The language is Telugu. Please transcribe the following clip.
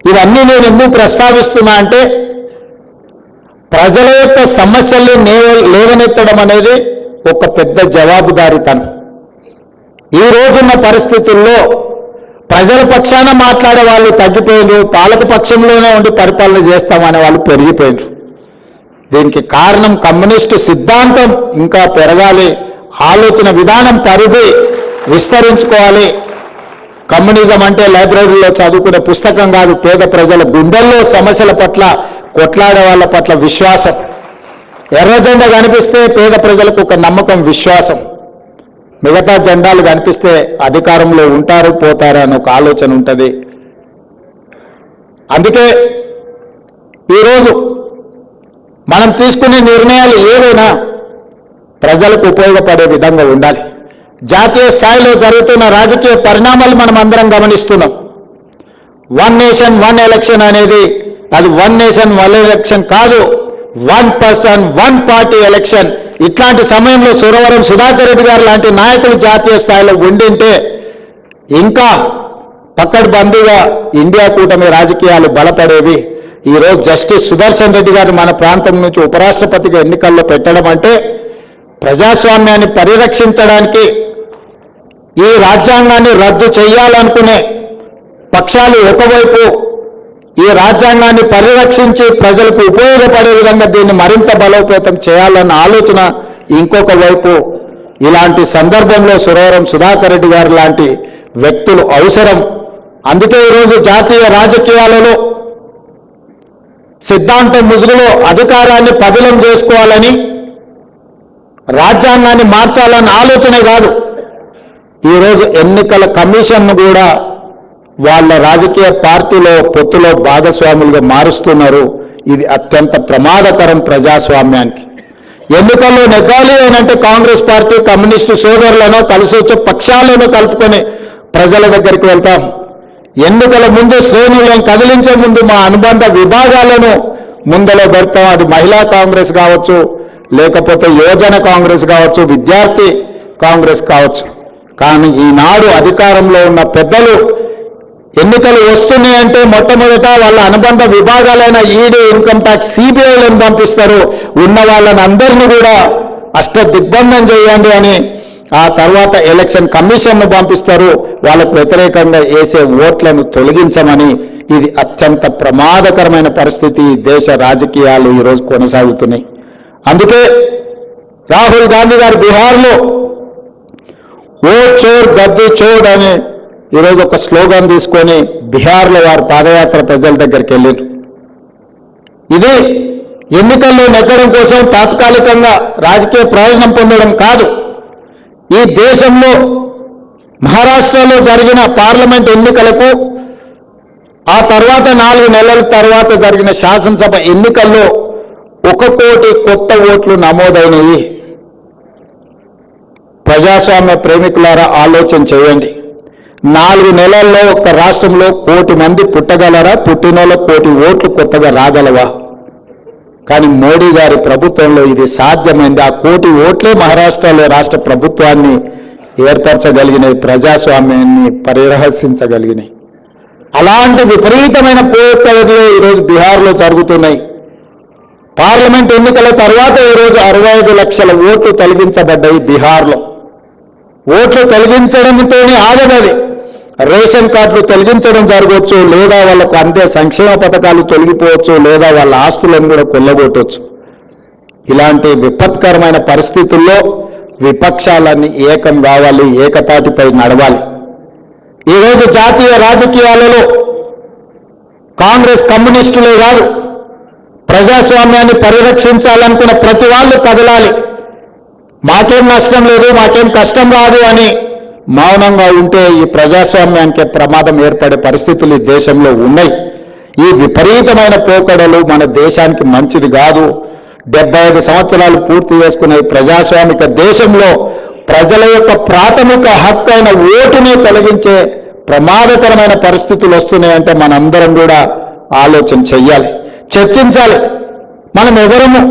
ఇవన్నీ నేను ఎందుకు ప్రస్తావిస్తున్నా అంటే ప్రజల యొక్క సమస్యల్ని లేవనెత్తడం అనేది ఒక పెద్ద జవాబుదారీతనం. ఈ రోజున్న పరిస్థితుల్లో ప్రజల పక్షాన మాట్లాడే వాళ్ళు తగ్గిపోయారు, పాలక పక్షంలోనే ఉండి పరిపాలన చేస్తామనే వాళ్ళు పెరిగిపోయారు. దీనికి కారణం కమ్యూనిస్టు సిద్ధాంతం ఇంకా పెరగాలి, ఆలోచన విధానం పరిధి విస్తరించుకోవాలి. కమ్యూనిజం అంటే లైబ్రరీలో చదువుకునే పుస్తకం కాదు, పేద ప్రజల గుండెల్లో సమస్యల పట్ల కొట్లాడే వాళ్ళ పట్ల విశ్వాసం. ఎర్ర జెండా కనిపిస్తే పేద ప్రజలకు ఒక నమ్మకం, విశ్వాసం. మిగతా జెండాలు కనిపిస్తే అధికారంలో ఉంటారు పోతారు అని ఒక ఆలోచన ఉంటుంది. అందుకే ఈరోజు మనం తీసుకునే నిర్ణయాలు ఏవైనా ప్రజలకు ఉపయోగపడే విధంగా ఉండాలి. జాతీయ స్థాయిలో జరుగుతున్న రాజకీయ పరిణామాలు మనం అందరం గమనిస్తున్నాం. వన్ నేషన్ వన్ ఎలక్షన్ అనేది అది వన్ నేషన్ వన్ ఎలక్షన్ కాదు, one person one party election. ఇట్లాంటి సమయంలో సురవరం సుధాకర్ రెడ్డి గారు లాంటి నాయకులు జాతీయ స్థాయిలో ఉండింటే ఇంకా పక్కడ్బందీగా ఇండియా కూటమి రాజకీయాలు బలపడేవి. ఈరోజు జస్టిస్ సుదర్శన్ రెడ్డి గారు మన ప్రాంతం నుంచి ఉపరాష్ట్రపతిగా ఎన్నికల్లో పెట్టడం అంటే ప్రజాస్వామ్యాన్ని పరిరక్షించడానికి, ఈ రాజ్యాంగాన్ని రద్దు చేయాలనుకునే పక్షాలు ఒకవైపు ఈ రాజ్యాంగాన్ని పరిరక్షించి ప్రజలకు ఉపయోగపడే విధంగా దీన్ని మరింత బలోపేతం చేయాలన్న ఆలోచన ఇంకొక వైపు. ఇలాంటి సందర్భంలో సురవరం సుధాకర్ రెడ్డి గారు లాంటి వ్యక్తులు అవసరం. అందుకే ఈరోజు జాతీయ రాజకీయాలలో సిద్ధాంతం ముసుగులో అధికారాన్ని పదిలం చేసుకోవాలని, రాజ్యాంగాన్ని మార్చాలన్న ఆలోచనే కాదు, ఈరోజు ఎన్నికల కమిషన్ను కూడా వాళ్ళ రాజకీయ పార్టీలో పొత్తులో భాగస్వాములుగా మారుస్తున్నారు. ఇది అత్యంత ప్రమాదకరం ప్రజాస్వామ్యానికి. ఎన్నికల్లో నెగ్గాలి అనంటే కాంగ్రెస్ పార్టీ కమ్యూనిస్టు సోదరులను కలిసి వచ్చే పక్షాలను కలుపుకొని ప్రజల దగ్గరికి వెళ్తాం. ఎన్నికల ముందు శ్రేణులను కదిలించే ముందు మా అనుబంధ విభాగాలను ముందలో పెడతాం. అది మహిళా కాంగ్రెస్ కావచ్చు, లేకపోతే యువజన కాంగ్రెస్ కావచ్చు, విద్యార్థి కాంగ్రెస్ కావచ్చు. కానీ ఈనాడు అధికారంలో ఉన్న పెద్దలు ఎన్నికలు వస్తున్నాయంటే మొట్టమొదట వాళ్ళ అనుబంధ విభాగాలైన ఈడీ, ఇన్కమ్ ట్యాక్స్, సిబిఐలను పంపిస్తారు. ఉన్న వాళ్ళని అందరినీ కూడా అష్టదిగ్బంధం చేయండి అని ఆ తర్వాత ఎలక్షన్ కమిషన్ను పంపిస్తారు. వాళ్ళకు వ్యతిరేకంగా వేసే ఓట్లను తొలగించమని. ఇది అత్యంత ప్రమాదకరమైన పరిస్థితి దేశ రాజకీయాలు ఈరోజు కొనసాగుతున్నాయి. అందుకే రాహుల్ గాంధీ గారు బీహార్లో ఓట్ చోర్ గద్దె చోర్ అని ఈరోజు ఒక స్లోగన్ తీసుకొని బీహార్లో వారు పాదయాత్ర ప్రజల దగ్గరికి వెళ్ళారు. ఇది ఎన్నికల్లో నెగ్గడం కోసం తాత్కాలికంగా రాజకీయ ప్రయోజనం పొందడం కాదు. ఈ దేశంలో మహారాష్ట్రలో జరిగిన పార్లమెంట్ ఎన్నికలకు ఆ తర్వాత 4 నెలల తర్వాత జరిగిన శాసనసభ ఎన్నికల్లో 1 కోటి కొత్త ఓట్లు నమోదైనవి. ప్రజాస్వామ్య ప్రేమికులారా ఆలోచన చేయండి. 4 నెలల్లో ఒక రాష్ట్రంలో 1 కోటి మంది పుట్టగలరా? పుట్టిన వాళ్ళకు 1 కోటి ఓట్లు కొత్తగా రాగలవా? కానీ మోడీ గారి ప్రభుత్వంలో ఇది సాధ్యమైంది. ఆ 1 కోటి ఓట్లే మహారాష్ట్రలో రాష్ట్ర ప్రభుత్వాన్ని ఏర్పరచగలిగినాయి, ప్రజాస్వామ్యాన్ని పరిరహసించగలిగినాయి. అలాంటి విపరీతమైన పోకడలు ఈరోజు బీహార్లో జరుగుతున్నాయి. పార్లమెంట్ ఎన్నికల తర్వాత ఈరోజు 65 లక్షల ఓట్లు తొలగించబడ్డాయి బీహార్లో. ఓట్లు తొలగించడంతోనే ఆగదది. రేషన్ కార్డులు తొలగించడం జరగవచ్చు, లేదా వాళ్ళకు అందే సంక్షేమ పథకాలు తొలగిపోవచ్చు, లేదా వాళ్ళ ఆస్తులను కూడా కొల్లగొట్టవచ్చు. ఇలాంటి విపత్కరమైన పరిస్థితుల్లో విపక్షాలన్నీ ఏకం కావాలి, ఏకతాటిపై నడవాలి. ఈరోజు జాతీయ రాజకీయాలలో కాంగ్రెస్ కమ్యూనిస్టులే కాదు, ప్రజాస్వామ్యాన్ని పరిరక్షించాలనుకున్న ప్రతి వాళ్ళు కదలాలి. మాకేం నష్టం లేదు, మాకేం కష్టం రాదు అని మౌనంగా ఉంటే ఈ ప్రజాస్వామ్యానికి ప్రమాదం ఏర్పడే పరిస్థితులు ఈ దేశంలో ఉన్నాయి. ఈ విపరీతమైన పోకడలు మన దేశానికి మంచిది కాదు. 75 సంవత్సరాలు పూర్తి చేసుకునే ప్రజాస్వామిక దేశంలో ప్రజల యొక్క ప్రాథమిక హక్కు అయిన ఓటుని తొలగించే ప్రమాదకరమైన పరిస్థితులు వస్తున్నాయంటే మనందరం కూడా ఆలోచన చెయ్యాలి, చర్చించాలి. మనం ఎవరము